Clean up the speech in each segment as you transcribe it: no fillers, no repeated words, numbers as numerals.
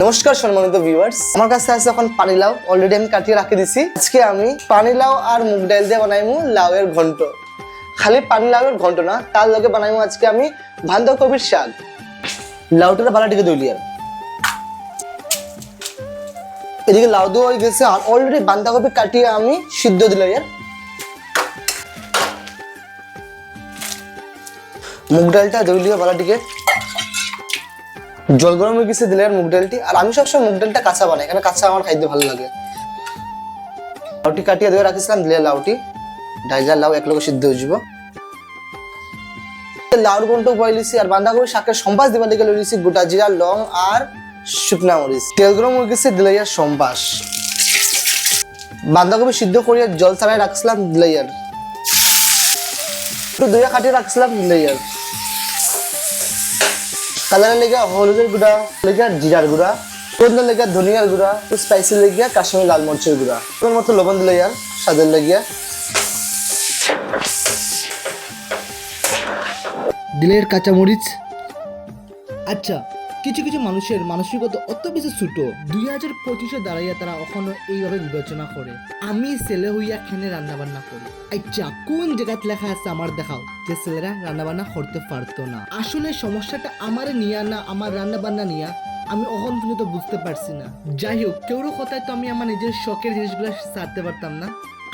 নমস্কার সম্মানিত ভিউয়ার্স, আমার কাছে আছে এখন পানি লাউ অলরেডি আমি কাটিয়ে রাখি দিছি। আজকে আমি পানি লাউ আর মুগ ডাল দিয়ে বানাইমু লাউয়ের ঘন্ট। খালি পানি লাউয়ের ঘন্ট না, তার লগে বানাইমু আজকে আমি বাঁধাকপির শাক। লাউটা বালাটিকে দইলি আর এদিকে লাউ দেওয়া হয়ে গেছে আর অলরেডি বাঁধাকপি কাটিয়ে আমি সিদ্ধ দিলাম। আর মুগ ডালটা দইলিও বালাটিকে জল গরম হয়ে গেছে দিলে মুগ ডালটি। আর আমি সবসময় মুগ ডালটা কাঁচা বানাই, কারণ কাঁচা আমার খাইতে ভালো লাগে। লাউটি কাটিয়ে দিয়ে রাখিছিলাম, দিলে লাউটি ডাইজার লাউ এক লগে সিদ্ধ হয়ে যাব। লাউর ঘন্ট বইলিছি আর বাঁধাকপি শাকের সম্বাস দিবার দিকে লইছি গোটা জিরা, লং আর শুকনা মরিচ। তেল গরম হয়ে গেছে, দিলে আর সম্বাস। বাঁধাকপি সিদ্ধ করিয়া জল ছাড়াই রাখছিলাম, দিলে আর একটু দইয়া কাটিয়ে রাখছিলাম, দিলে আর কালারের লেগে হলুদের গুঁড়া, লেগে জিরার গুঁড়া, সুগন্ধের লেগে ধনিয়ার গুঁড়া, স্পাইসি লেগে কাশ্মীরি লাল মরিচের গুঁড়া, ওর মতো লবণ দিলে আর স্বাদের লেগে দিলের কাঁচামরিচ। আচ্ছা, কিছু কিছু মানুষের মানসিকতা অত বেশি ছোট, 2025-এ দাঁড়াইয়া তারা এখনো এইভাবে বিবেচনা করে আমি ছেলে হইয়া খেনে রান্না বান্না করি। আচ্ছা, কোন জায়গায় লেখা আছে আমার দেখাও যে ছেলেরা রান্না বান্না করতে পারতো না? আসলে সমস্যাটা আমার নিয়া না আমার রান্না বান্না নিয়া, আমি অহন পর্যন্ত বুঝতে পারছি না। যাই হোক, কেউরও কথায় তো আমি আমার নিজের শখের জিনিসগুলো ছাড়তে পারতাম না।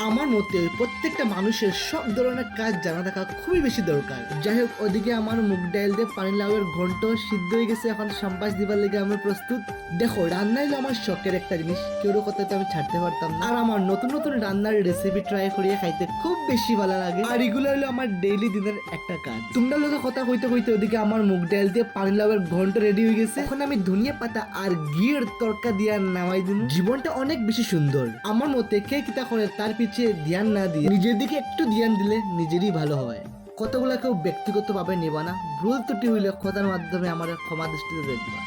আমার মতে প্রত্যেকটা মানুষের সব ধরনের কাজ জানা থাকা খুবই বেশি দরকার। যাই হোক, ওদিকে আমার মুগ ডাল দিয়ে পানি লাউয়ের ঘন্ট সিদ্ধ হয়ে গেছে, এখন সম্বাস দিবার লেগে আমি প্রস্তুত। দেখো, রান্না হলো আমার শখের একটা জিনিস, কেউর কথা তো আমি ছাড়তে পারতাম না। আর আমার নতুন নতুন রান্নার রেসিপি ট্রাই করিয়ে খাইতে খুব বেশি ভালো লাগে। আর এগুলো হলো আমার ডেইলি দিনের একটা কাজ। তোমরা লোকের কথা কইতে কইতে ওদিকে আমার মুগ ডাল দিয়ে পানি লাউয়ের ঘন্ট রেডি হয়ে গেছে। এখন আমি ধনিয়া পাতা আর ঘিয়ের তরকা দিয়ে নামাই দিন। জীবনটা অনেক বেশি সুন্দর। আমার মতে কে কিতা করে তার পিছিয়ে ধ্যান না দিয়ে নিজের দিকে একটু ধ্যান দিলে নিজেরই ভালো হয়। কতগুলা কেউ ব্যক্তিগত ভাবে নেবা না, ভুল ত্রুটি হইলে কথার মাধ্যমে আমার ক্ষমা দৃষ্টিতে দেখবা।